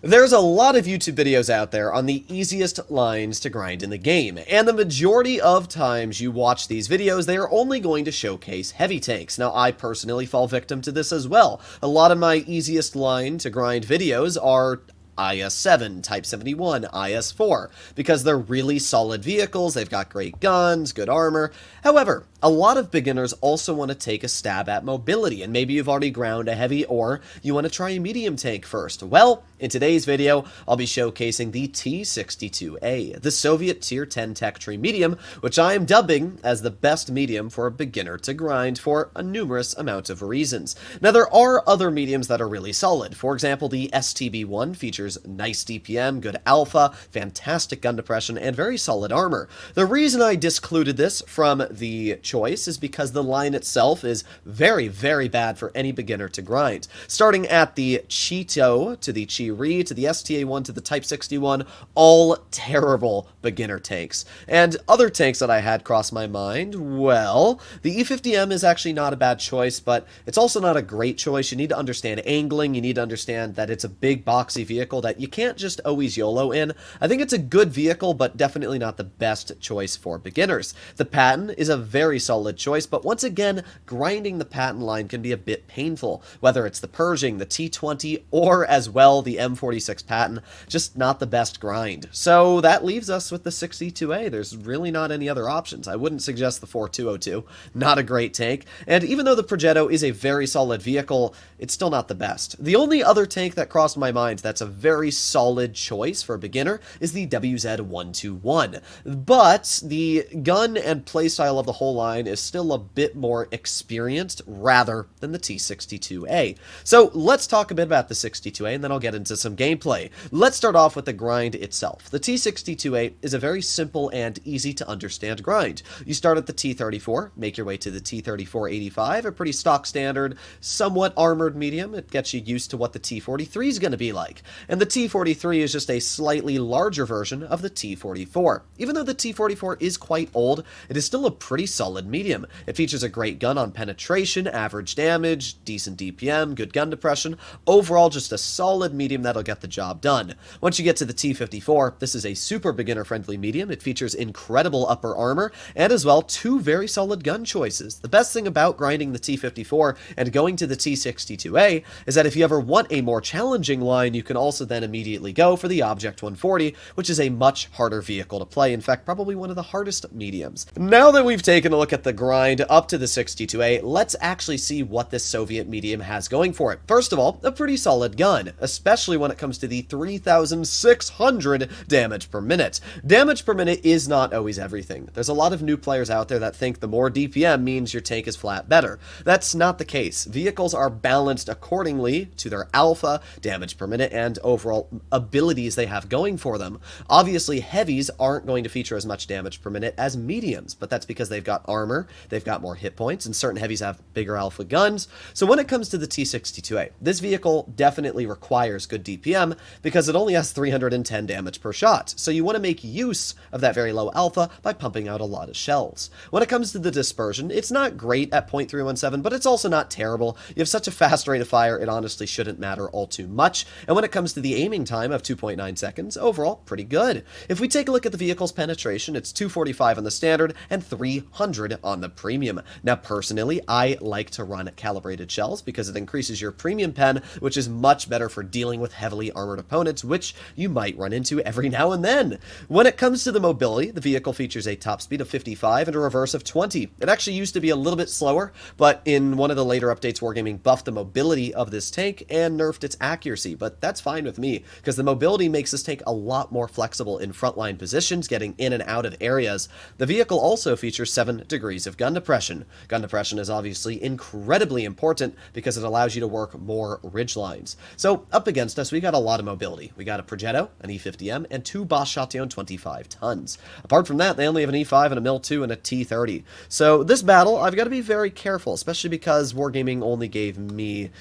There's a lot of YouTube videos out there on the easiest lines to grind in the game, and the majority of times you watch these videos, they are only going to showcase heavy tanks. Now, I personally fall victim to this as well. A lot of my easiest line to grind videos are IS-7, Type 71, IS-4, because they're really solid vehicles, they've got great guns, good armor. However, a lot of beginners also want to take a stab at mobility, and maybe you've already ground a heavy or you want to try a medium tank first. Well, in today's video, I'll be showcasing the T-62A, the Soviet Tier 10 tech tree medium, which I am dubbing as the best medium for a beginner to grind for a numerous amount of reasons. Now, there are other mediums that are really solid. For example, the STB-1 features nice DPM, good alpha, fantastic gun depression, and very solid armor. The reason I discluded this from the choice is because the line itself is very, very bad for any beginner to grind. Starting at the Cheeto to the Chi-Ri to the STA-1 to the Type 61, all terrible beginner tanks. And other tanks that I had cross my mind, well, the E50M is actually not a bad choice, but it's also not a great choice. You need to understand angling, you need to understand that it's a big boxy vehicle that you can't just always YOLO in. I think it's a good vehicle, but definitely not the best choice for beginners. The Patton is a very solid choice, but once again, grinding the Patton line can be a bit painful, whether it's the Pershing, the T20, or as well the M46 Patton, just not the best grind. So that leaves us with the 62A. There's really not any other options. I wouldn't suggest the 4202, not a great tank, and even though the Progetto is a very solid vehicle, it's still not the best. The only other tank that crossed my mind that's a very solid choice for a beginner is the WZ-121, but the gun and playstyle of the whole line is still a bit more experienced rather than the T-62A. So let's talk a bit about the 62A and then I'll get into some gameplay. Let's start off with the grind itself. The T-62A is a very simple and easy to understand grind. You start at the T-34, make your way to the T-34-85, a pretty stock standard, somewhat armored medium. It gets you used to what the T-43 is going to be like. And the T-43 is just a slightly larger version of the T-44. Even though the T-44 is quite old, it is still a pretty solid medium. It features a great gun on penetration, average damage, decent DPM, good gun depression, overall just a solid medium that'll get the job done. Once you get to the T-54, this is a super beginner-friendly medium. It features incredible upper armor, and as well, two very solid gun choices. The best thing about grinding the T-54 and going to the T-62A is that if you ever want a more challenging line, you can also then immediately go for the Object 140, which is a much harder vehicle to play. In fact, probably one of the hardest mediums. Now that we've taken a look at the grind up to the 62A, let's actually see what this Soviet medium has going for it. First of all, a pretty solid gun, especially when it comes to the 3,600 damage per minute. Damage per minute is not always everything. There's a lot of new players out there that think the more DPM means your tank is flat better. That's not the case. Vehicles are balanced accordingly to their alpha, damage per minute, and overall abilities they have going for them. Obviously, heavies aren't going to feature as much damage per minute as mediums, but that's because they've got armor, they've got more hit points, and certain heavies have bigger alpha guns. So when it comes to the T-62A, this vehicle definitely requires good DPM because it only has 310 damage per shot. So you want to make use of that very low alpha by pumping out a lot of shells. When it comes to the dispersion, it's not great at .317, but it's also not terrible. You have such a fast rate of fire, it honestly shouldn't matter all too much. And when it comes to the aiming time of 2.9 seconds, overall, pretty good. If we take a look at the vehicle's penetration, it's 245 on the standard and 300 on the premium. Now, personally, I like to run calibrated shells because it increases your premium pen, which is much better for dealing with heavily armored opponents, which you might run into every now and then. When it comes to the mobility, the vehicle features a top speed of 55 and a reverse of 20. It actually used to be a little bit slower, but in one of the later updates, Wargaming buffed the mobility of this tank and nerfed its accuracy, but that's fine with me, because the mobility makes this tank a lot more flexible in frontline positions, getting in and out of areas. The vehicle also features 7 degrees of gun depression. Gun depression is obviously incredibly important because it allows you to work more ridge lines. So up against us, we got a lot of mobility. We got a Progetto, an E50M, and 2 Bosch Chatillon 25 tons. Apart from that, they only have an E5 and a MIL-2 and a T30. So this battle, I've got to be very careful, especially because Wargaming only gave me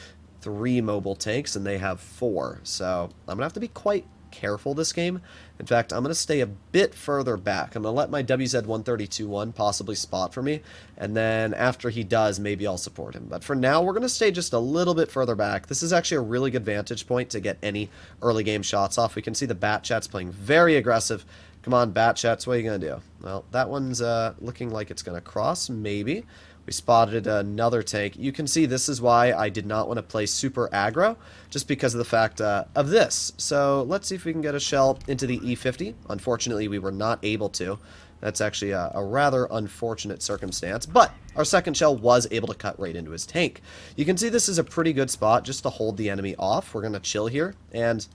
3 mobile tanks and they have 4. So I'm going to have to be quite careful this game. In fact, I'm going to stay a bit further back. I'm going to let my WZ-132-1 possibly spot for me, and then after he does, maybe I'll support him. But for now, we're going to stay just a little bit further back. This is actually a really good vantage point to get any early game shots off. We can see the Bat Chat's playing very aggressive. Come on, Bat Chats, what are you going to do? Well, that one's looking like it's going to cross, maybe. We spotted another tank. You can see this is why I did not want to play super aggro, just because of the fact of this. So let's see if we can get a shell into the E50. Unfortunately, we were not able to. That's actually a rather unfortunate circumstance, but our second shell was able to cut right into his tank. You can see this is a pretty good spot just to hold the enemy off. We're going to chill here, and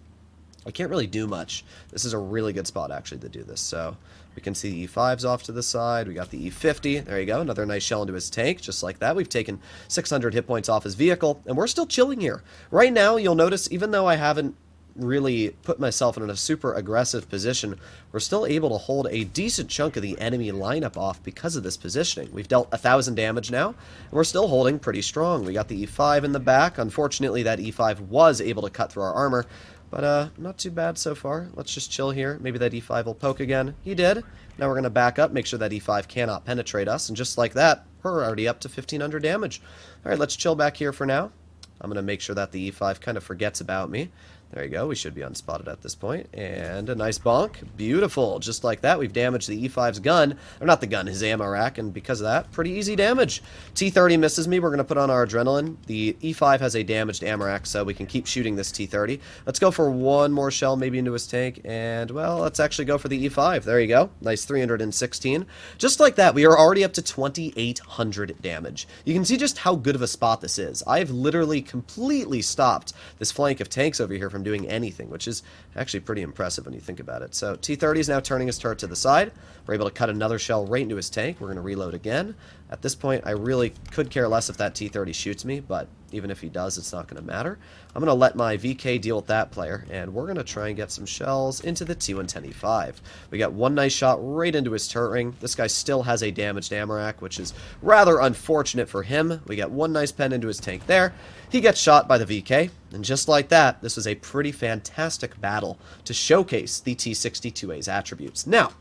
I can't really do much. This is a really good spot, actually, to do this. So we can see the E5's off to the side. We got the E50. There you go. Another nice shell into his tank, just like that. We've taken 600 hit points off his vehicle, and we're still chilling here. Right now, you'll notice, even though I haven't really put myself in a super aggressive position, we're still able to hold a decent chunk of the enemy lineup off because of this positioning. We've dealt 1,000 damage now, and we're still holding pretty strong. We got the E5 in the back. Unfortunately, that E5 was able to cut through our armor, but not too bad so far. Let's just chill here. Maybe that E5 will poke again. He did. Now we're going to back up, make sure that E5 cannot penetrate us, and just like that, we're already up to 1,500 damage. Alright, let's chill back here for now. I'm going to make sure that the E5 kind of forgets about me. There you go. We should be unspotted at this point. And a nice bonk. Beautiful. Just like that, we've damaged the E5's gun. Or not the gun, his ammo rack. And because of that, pretty easy damage. T30 misses me. We're going to put on our adrenaline. The E5 has a damaged ammo rack, so we can keep shooting this T30. Let's go for one more shell maybe into his tank. And, well, let's actually go for the E5. There you go. Nice 316. Just like that, we are already up to 2,800 damage. You can see just how good of a spot this is. I've literally completely stopped this flank of tanks over here from doing anything, which is actually pretty impressive when you think about it. So T30 is now turning his turret to the side. We're able to cut another shell right into his tank. We're going to reload again. At this point, I really could care less if that T30 shoots me, but even if he does, it's not going to matter. I'm going to let my VK deal with that player, and we're going to try and get some shells into the T110E5. We got one nice shot right into his turret ring. This guy still has a damaged ammo rack, which is rather unfortunate for him. We got one nice pen into his tank there. He gets shot by the VK, and just like that, this was a pretty fantastic battle to showcase the T62A's attributes. Now,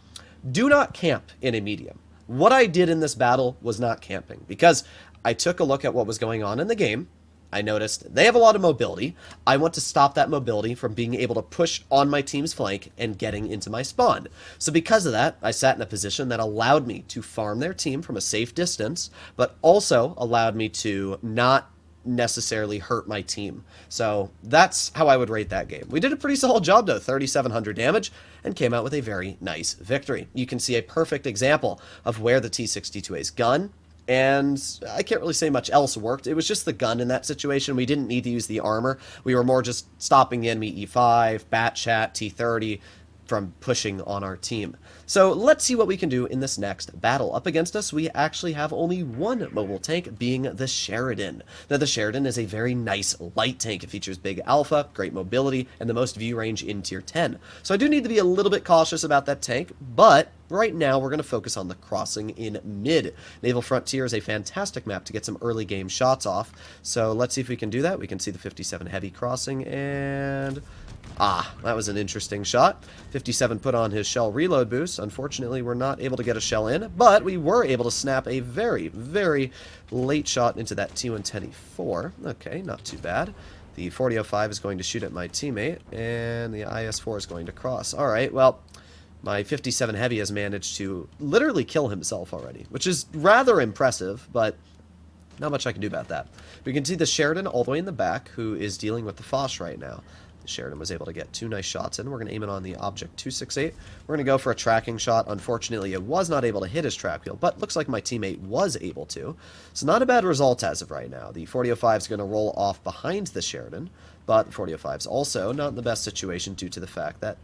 do not camp in a medium. What I did in this battle was not camping, because I took a look at what was going on in the game. I noticed they have a lot of mobility. I want to stop that mobility from being able to push on my team's flank and getting into my spawn. So because of that, I sat in a position that allowed me to farm their team from a safe distance, but also allowed me to not necessarily hurt my team. So that's how I would rate that game. We did a pretty solid job though, 3,700 damage, and came out with a very nice victory. You can see a perfect example of where the T62A's gun, and I can't really say much else worked. It was just the gun in that situation. We didn't need to use the armor. We were more just stopping the enemy E5, Bat Chat, T30 from pushing on our team. So let's see what we can do in this next battle. Up against us, we actually have only one mobile tank, being the Sheridan. Now, the Sheridan is a very nice light tank. It features big alpha, great mobility, and the most view range in tier 10. So I do need to be a little bit cautious about that tank, but right now we're going to focus on the crossing in mid. Naval Frontier is a fantastic map to get some early game shots off. So let's see if we can do that. We can see the 57 heavy crossing, and that was an interesting shot. 57 put on his shell reload boost. Unfortunately, we're not able to get a shell in, but we were able to snap a very, very late shot into that T110E4. Okay, not too bad. The 4005 is going to shoot at my teammate, and the IS-4 is going to cross. Alright, well, my 57 heavy has managed to literally kill himself already, which is rather impressive, but not much I can do about that. We can see the Sheridan all the way in the back, who is dealing with the Foch right now. Sheridan was able to get two nice shots in. We're going to aim it on the Object 268. We're going to go for a tracking shot. Unfortunately, it was not able to hit his track wheel, but looks like my teammate was able to. So not a bad result as of right now. The 4005 is going to roll off behind the Sheridan, but the 4005 is also not in the best situation due to the fact that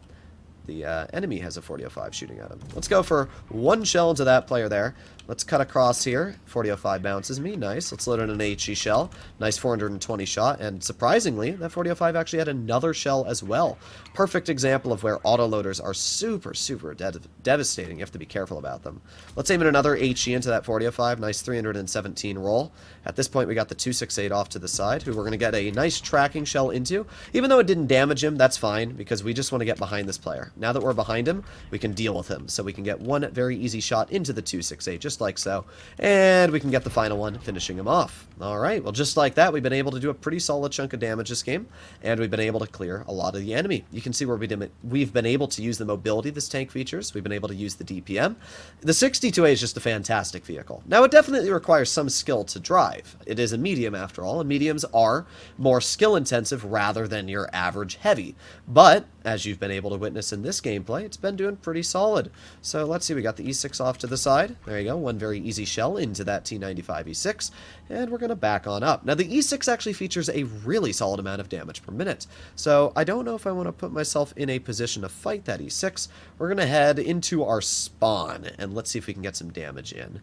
the enemy has a 4005 shooting at him. Let's go for one shell into that player there. Let's cut across here. 4005 bounces me. Nice. Let's load in an HE shell. Nice 420 shot. And surprisingly, that 4005 actually had another shell as well. Perfect example of where autoloaders are super, super devastating. You have to be careful about them. Let's aim in another HE into that 4005. Nice 317 roll. At this point, we got the 268 off to the side, who we're going to get a nice tracking shell into. Even though it didn't damage him, that's fine, because we just want to get behind this player. Now that we're behind him, we can deal with him. So we can get one very easy shot into the 268, just like so. And we can get the final one, finishing him off. Alright, well just like that, we've been able to do a pretty solid chunk of damage this game, and we've been able to clear a lot of the enemy. You can see where we've been able to use the mobility this tank features. We've been able to use the DPM. The 62A is just a fantastic vehicle. Now, it definitely requires some skill to drive. It is a medium, after all, and mediums are more skill-intensive rather than your average heavy. But, as you've been able to witness in this gameplay, it's been doing pretty solid. So, let's see, we got the E6 off to the side. There you go, one very easy shell into that T95 E6, and we're going to back on up. Now, the E6 actually features a really solid amount of damage per minute, so I don't know if I want to put myself in a position to fight that E6. We're going to head into our spawn, and let's see if we can get some damage in.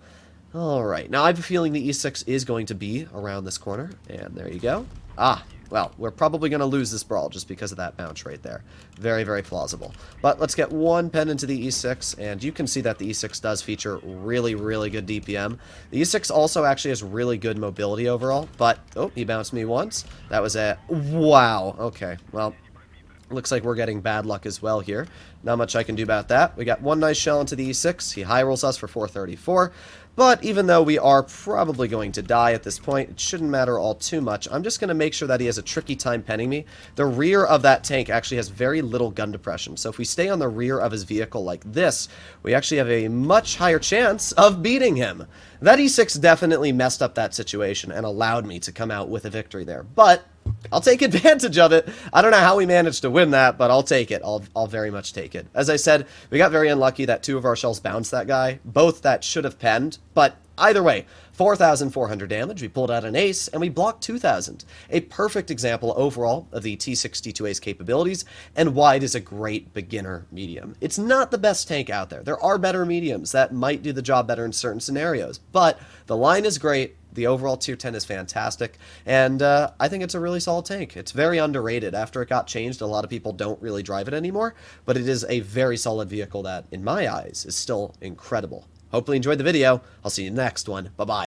Alright, now I have a feeling the E6 is going to be around this corner, and there you go. Ah, well, we're probably going to lose this brawl just because of that bounce right there. Very, very plausible. But let's get one pen into the E6, and you can see that the E6 does feature really, really good DPM. The E6 also actually has really good mobility overall, but, oh, he bounced me once. That was a, wow, okay, well, looks like we're getting bad luck as well here. Not much I can do about that. We got one nice shell into the E6. He high rolls us for 434. But even though we are probably going to die at this point, it shouldn't matter all too much. I'm just going to make sure that he has a tricky time penning me. The rear of that tank actually has very little gun depression. So if we stay on the rear of his vehicle like this, we actually have a much higher chance of beating him. That E6 definitely messed up that situation and allowed me to come out with a victory there. But I'll take advantage of it. I don't know how we managed to win that, but I'll take it. I'll very much take it. As I said, we got very unlucky that two of our shells bounced that guy. Both that should have penned, but either way, 4,400 damage, we pulled out an ace, and we blocked 2,000. A perfect example overall of the T62A's capabilities and why it is a great beginner medium. It's not the best tank out there. There are better mediums that might do the job better in certain scenarios, but the line is great. The overall tier 10 is fantastic, and I think it's a really solid tank. It's very underrated. After it got changed, a lot of people don't really drive it anymore, but it is a very solid vehicle that, in my eyes, is still incredible. Hopefully you enjoyed the video. I'll see you in the next one. Bye-bye.